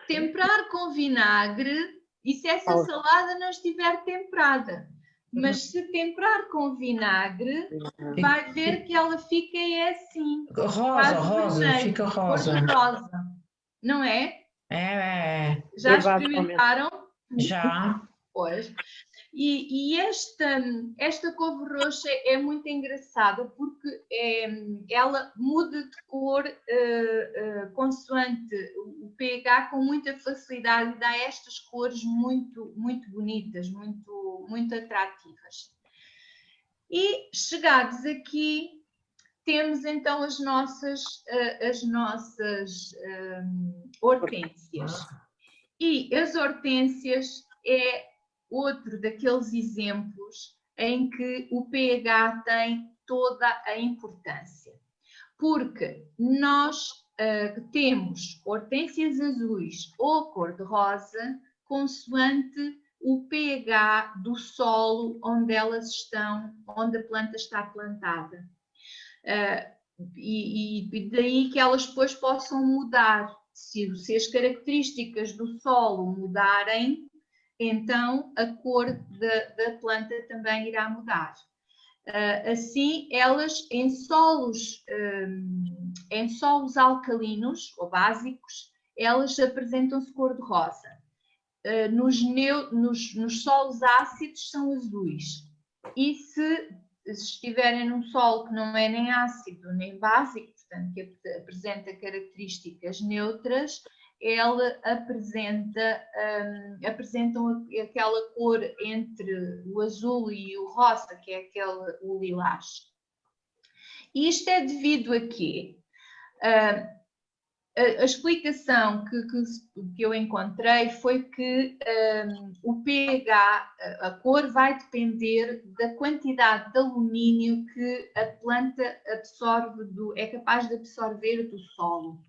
Temperar com vinagre, e se essa salada não estiver temperada. Mas se temperar com vinagre, vai ver que ela fica assim. Rosa, fica rosa. Cor de rosa. Não é? É. Já experimentaram? Já. Pois. E esta couve roxa é muito engraçada porque ela muda de cor consoante o pH com muita facilidade e dá estas cores muito, muito bonitas, muito, muito atrativas. E chegados aqui, temos então as nossas hortênsias. E as hortênsias é outro daqueles exemplos em que o pH tem toda a importância. Porque nós temos hortênsias azuis ou cor-de-rosa consoante o pH do solo onde elas estão, onde a planta está plantada. E daí que elas depois possam mudar. Se as características do solo mudarem, então a cor da planta também irá mudar. Assim, elas em solos alcalinos ou básicos, elas apresentam-se cor-de-rosa. Nos solos ácidos são azuis. E se estiverem num solo que não é nem ácido nem básico, portanto, que apresenta características neutras, ela apresentam aquela cor entre o azul e o rosa, que é o lilás. E isto é devido a quê? A explicação que eu encontrei foi que o pH, a cor, vai depender da quantidade de alumínio que a planta absorve, é capaz de absorver do solo.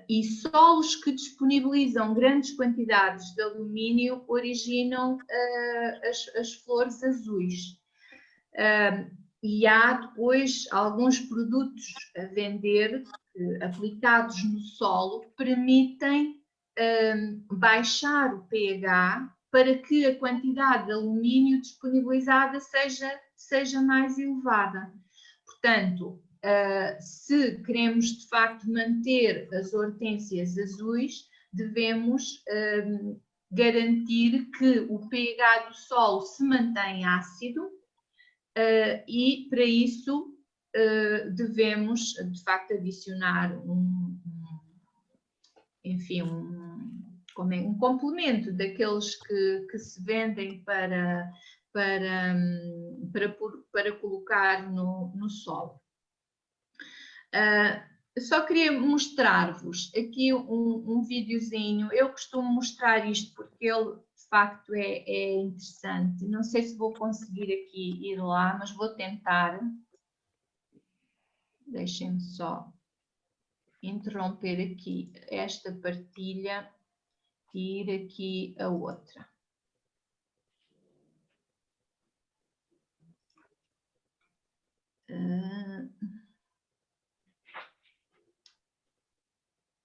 E solos que disponibilizam grandes quantidades de alumínio originam as flores azuis. E há depois alguns produtos a vender aplicados no solo que permitem baixar o pH para que a quantidade de alumínio disponibilizada seja mais elevada. Portanto, se queremos de facto manter as hortênsias azuis, devemos garantir que o pH do solo se mantém ácido e para isso devemos de facto adicionar um complemento daqueles que se vendem para colocar no solo. Só queria mostrar-vos aqui um videozinho. Eu costumo mostrar isto porque ele de facto é interessante. Não sei se vou conseguir aqui ir lá, mas vou tentar. Deixem-me só interromper aqui esta partilha e ir aqui a outra.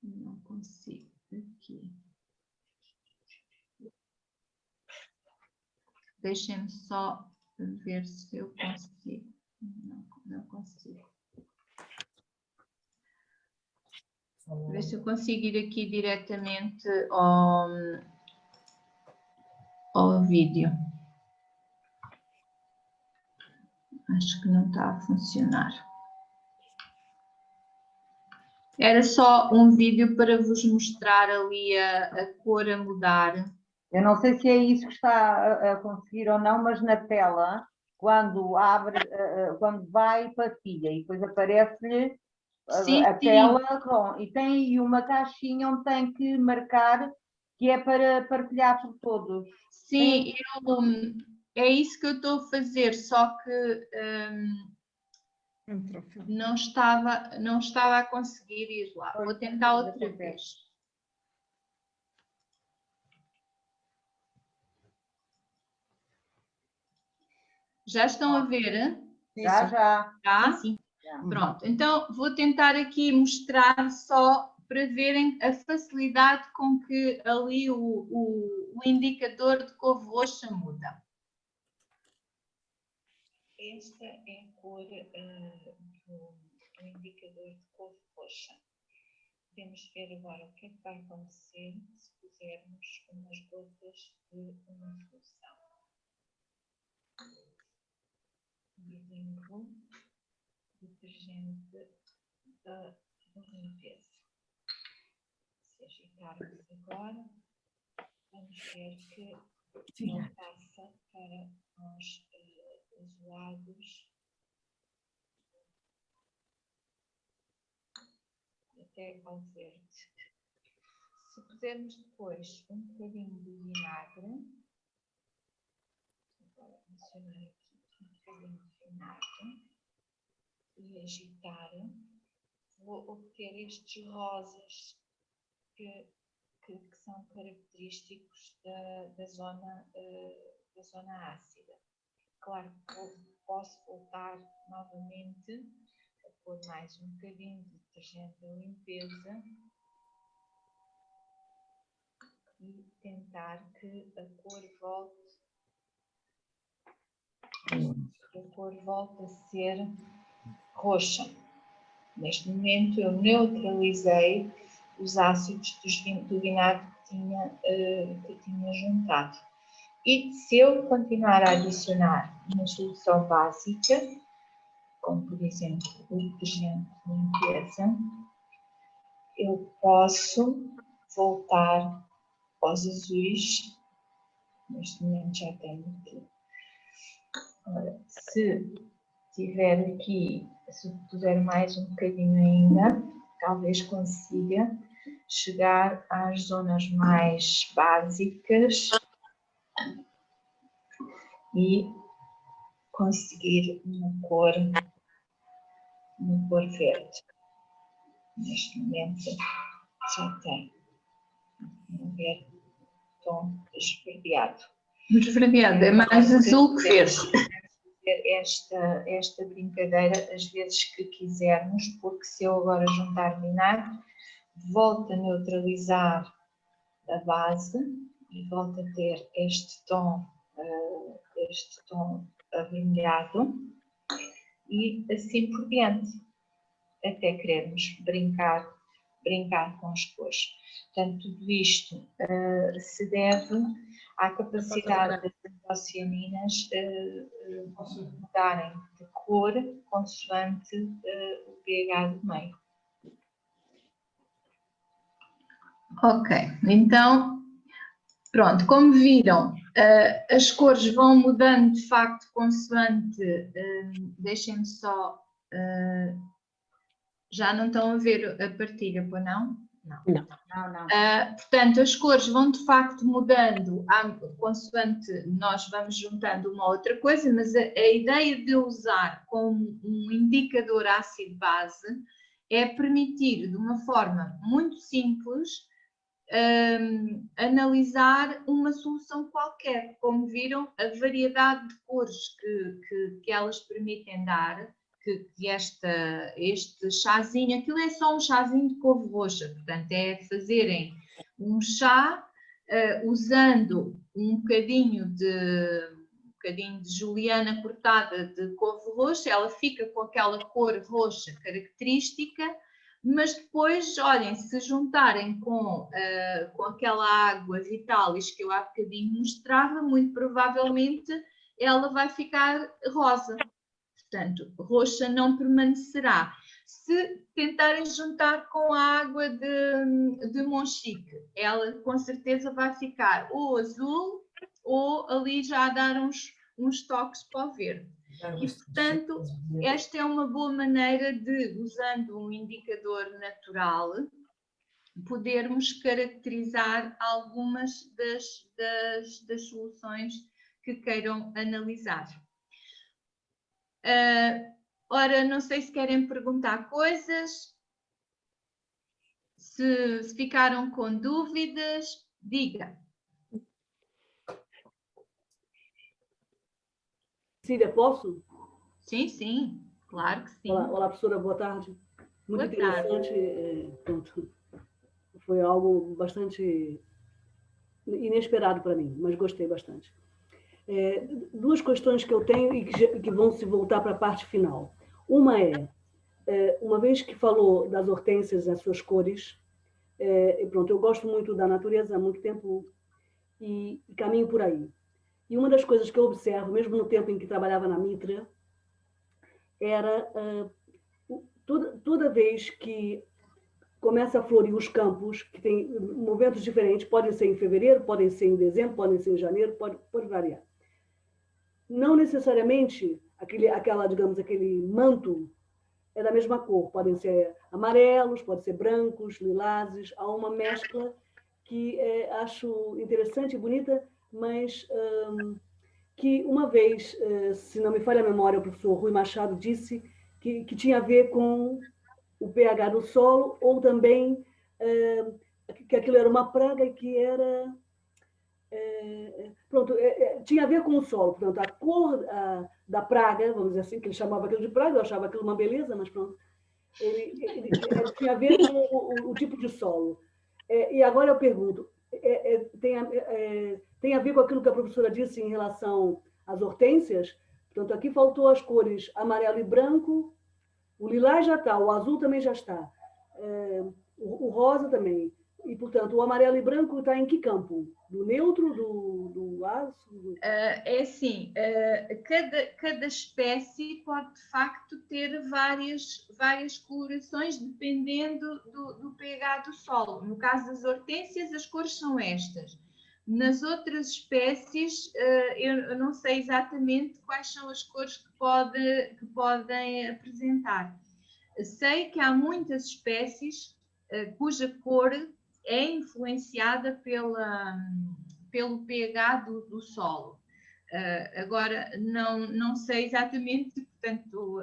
Não consigo aqui. Deixem-me só ver se eu consigo. Não consigo. Ver se eu consigo ir aqui diretamente ao vídeo. Acho que não está a funcionar. Era só um vídeo para vos mostrar ali a cor a mudar. Eu não sei se é isso que está a conseguir ou não, mas na tela, quando abre, quando vai, partilha e depois aparece-lhe a tela e tem aí uma caixinha onde tem que marcar que é para partilhar por todos. Sim, é isso que eu estou a fazer, só que não estava a conseguir ir lá. Vou tentar outra vez. Já estão a ver? Já. Já? Sim. Pronto, então vou tentar aqui mostrar só para verem a facilidade com que ali o indicador de cor roxa muda. Esta é a cor do indicador de cor roxa. Temos que ver agora o que é que vai acontecer se pusermos umas gotas de uma solução. Por exemplo, detergente da limpeza. Se agitarmos agora, vamos ver que ele passa para os azulados até ao verde. Se pusermos depois um bocadinho de vinagre, agora adicionar aqui um bocadinho de vinagre e agitar, vou obter estes rosas que são característicos da zona ácida. Claro que posso voltar novamente a pôr mais um bocadinho de detergente de limpeza e tentar que a cor volte a ser roxa. Neste momento eu neutralizei os ácidos do vinagre que tinha juntado. E se eu continuar a adicionar uma solução básica, como por exemplo o detergente de limpeza, eu posso voltar aos azuis. Neste momento já tenho aqui. Ora, se tiver aqui, se puser mais um bocadinho ainda, talvez consiga chegar às zonas mais básicas e conseguir uma cor verde. Neste momento já tem um verde tom esverdeado. Esverdeado, é mais azul que verde. Esta brincadeira às vezes que quisermos, porque se eu agora juntar vinagre, volto a neutralizar a base e volto a ter este tom avermelhado e assim por diante, até queremos brincar com as cores. Portanto, tudo isto se deve à capacidade das antocianinas mudarem de cor consoante o pH do meio. Ok, então, pronto, como viram, as cores vão mudando de facto consoante, deixem-me só, já não estão a ver a partilha, pois não? Não. Portanto, as cores vão de facto mudando consoante nós vamos juntando uma outra coisa, mas a ideia de usar como um indicador ácido-base é permitir de uma forma muito simples analisar uma solução qualquer. Como viram, a variedade de cores que elas permitem dar, que este chazinho, aquilo é só um chazinho de couve roxa, portanto é fazerem um chá usando um bocadinho de juliana cortada de couve roxa, ela fica com aquela cor roxa característica, mas depois, olhem, se juntarem com aquela água Vitalis que eu há bocadinho mostrava, muito provavelmente ela vai ficar rosa. Portanto, roxa não permanecerá. Se tentarem juntar com a água de Monchique, ela com certeza vai ficar ou azul ou ali já a dar uns toques para o verde. E, portanto, esta é uma boa maneira de, usando um indicador natural, podermos caracterizar algumas das soluções que queiram analisar. Ora, não sei se querem perguntar coisas, se ficaram com dúvidas, diga. Cília, posso? Sim, sim, claro que sim. Olá, professora, boa tarde. Muito Boa tarde. interessante. Pronto. Foi algo bastante inesperado para mim, mas gostei bastante. Duas questões que eu tenho e que vão se voltar para a parte final. Uma uma vez que falou das hortênsias, as suas cores, E pronto, eu gosto muito da natureza há muito tempo e caminho por aí. E uma das coisas que eu observo, mesmo no tempo em que trabalhava na Mitra, era toda vez que começa a florir os campos, que tem momentos diferentes, podem ser em fevereiro, podem ser em dezembro, podem ser em janeiro, pode variar. Não necessariamente aquele manto é da mesma cor, podem ser amarelos, podem ser brancos, lilazes, há uma mescla que acho interessante e bonita, mas que uma vez, se não me falha a memória, o professor Rui Machado disse que tinha a ver com o pH do solo, ou também que aquilo era uma praga e que era... pronto, tinha a ver com o solo. Portanto, a cor da praga, vamos dizer assim, que ele chamava aquilo de praga, eu achava aquilo uma beleza, mas pronto, ele tinha a ver com o tipo de solo. E agora eu pergunto, tem a ver com aquilo que a professora disse em relação às hortênsias? Portanto, aqui faltou as cores amarelo e branco, o lilás já está, o azul também já está, o rosa também. E, portanto, o amarelo e branco está em que campo? Do neutro, do ácido? É assim, cada espécie pode, de facto, ter várias colorações dependendo do pH do solo. No caso das hortênsias, as cores são estas. Nas outras espécies, eu não sei exatamente quais são as cores que podem apresentar. Sei que há muitas espécies cuja cor é influenciada pelo pH do solo. Agora, não sei exatamente, portanto,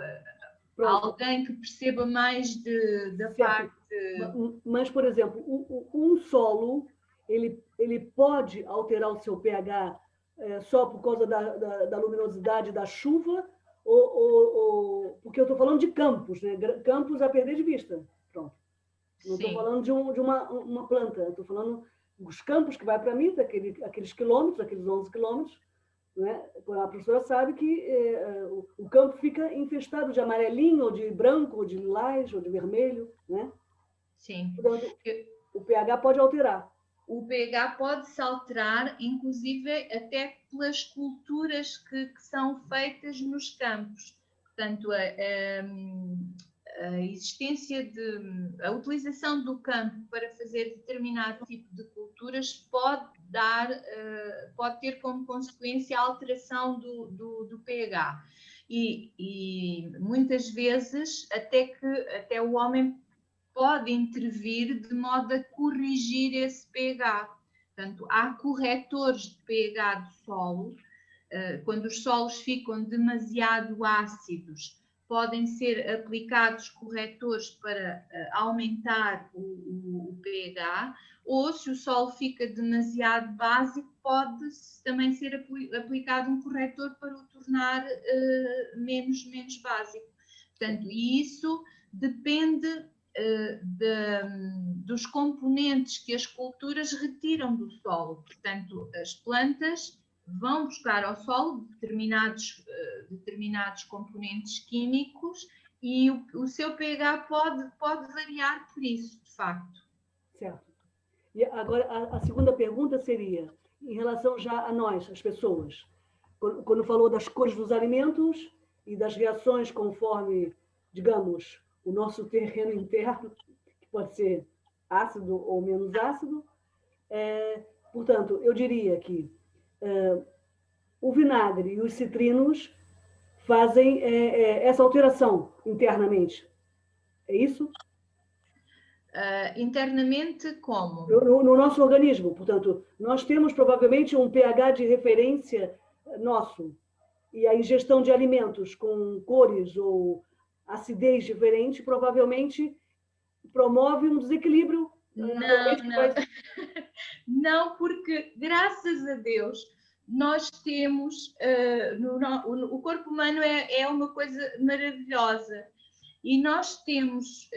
alguém que perceba mais da parte... Mas, por exemplo, um solo, ele pode alterar o seu pH só por causa da luminosidade da chuva, porque eu estou falando de campos, né? Campos a perder de vista. Pronto. Não estou falando de uma planta, estou falando dos campos que vai para mim, aqueles quilômetros, aqueles 11 quilômetros, né? A professora sabe que o campo fica infestado de amarelinho, ou de branco, ou de lilás, ou de vermelho, né? Sim. Portanto, o pH pode alterar. O pH pode-se alterar, inclusive até pelas culturas que são feitas nos campos. Portanto, a existência a utilização do campo para fazer determinado tipo de culturas pode ter como consequência a alteração do pH. E muitas vezes até o homem pode intervir de modo a corrigir esse pH. Portanto, há corretores de pH do solo. Quando os solos ficam demasiado ácidos, podem ser aplicados corretores para aumentar o pH, ou se o solo fica demasiado básico, pode também ser aplicado um corretor para o tornar menos básico. Portanto, isso depende dos componentes que as culturas retiram do solo. Portanto, as plantas vão buscar ao solo determinados componentes químicos e o seu pH pode variar por isso, de facto. Certo. E agora, a segunda pergunta seria, em relação já a nós, as pessoas, quando falou das cores dos alimentos e das reações conforme, digamos, o nosso terreno interno, que pode ser ácido ou menos ácido. Portanto, eu diria que o vinagre e os citrinos fazem essa alteração internamente. É isso? Internamente, como? No nosso organismo. Portanto, nós temos provavelmente um pH de referência nosso. E a ingestão de alimentos com cores ou acidez diferente provavelmente promove um desequilíbrio. Não, porque, graças a Deus, nós temos... o corpo humano é uma coisa maravilhosa e nós temos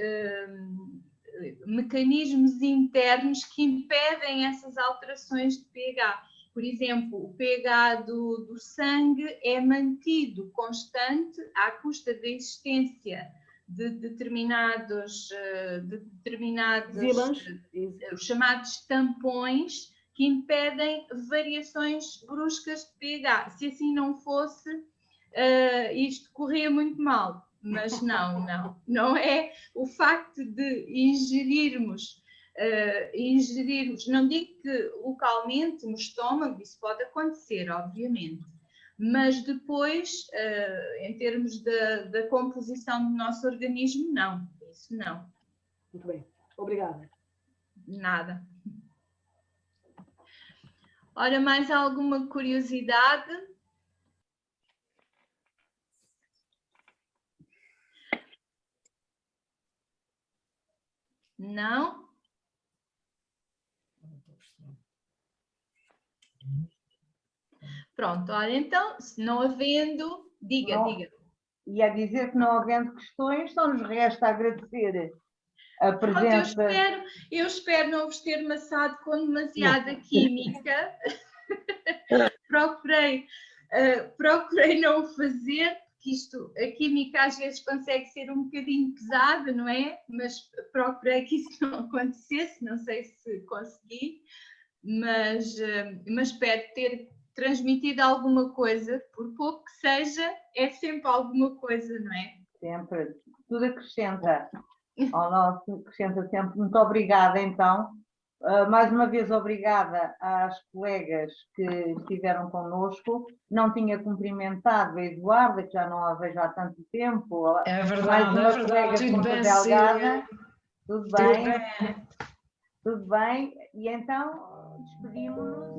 mecanismos internos que impedem essas alterações de pH. Por exemplo, o pH do sangue é mantido constante à custa da existência de determinados Zimans. os chamados tampões, que impedem variações bruscas de pH. Se assim não fosse, isto corria muito mal. Mas não é o facto de ingerirmos, não digo que localmente no estômago, isso pode acontecer, obviamente, mas depois, em termos da composição do nosso organismo, não, isso não. Muito bem, obrigada. Nada. Ora, mais alguma curiosidade? Não? Pronto, olha, então, se não havendo, diga. E a dizer que não havendo questões, só nos resta agradecer a presença. Pronto, eu espero não vos ter maçado com demasiada química. Procurei não fazer, porque a química às vezes consegue ser um bocadinho pesada, não é? Mas procurei que isso não acontecesse, não sei se consegui, mas espero ter transmitido alguma coisa, por pouco que seja, é sempre alguma coisa, não é? Sempre, tudo acrescenta ao nosso, acrescenta sempre. Muito obrigada, então. Mais uma vez, obrigada às colegas que estiveram connosco. Não tinha cumprimentado a Eduarda, que já não a vejo há tanto tempo. É verdade, Mais uma é verdade. colega Tudo Ponta bem, Delgada. Cília? Tudo bem. E então despedimos-nos.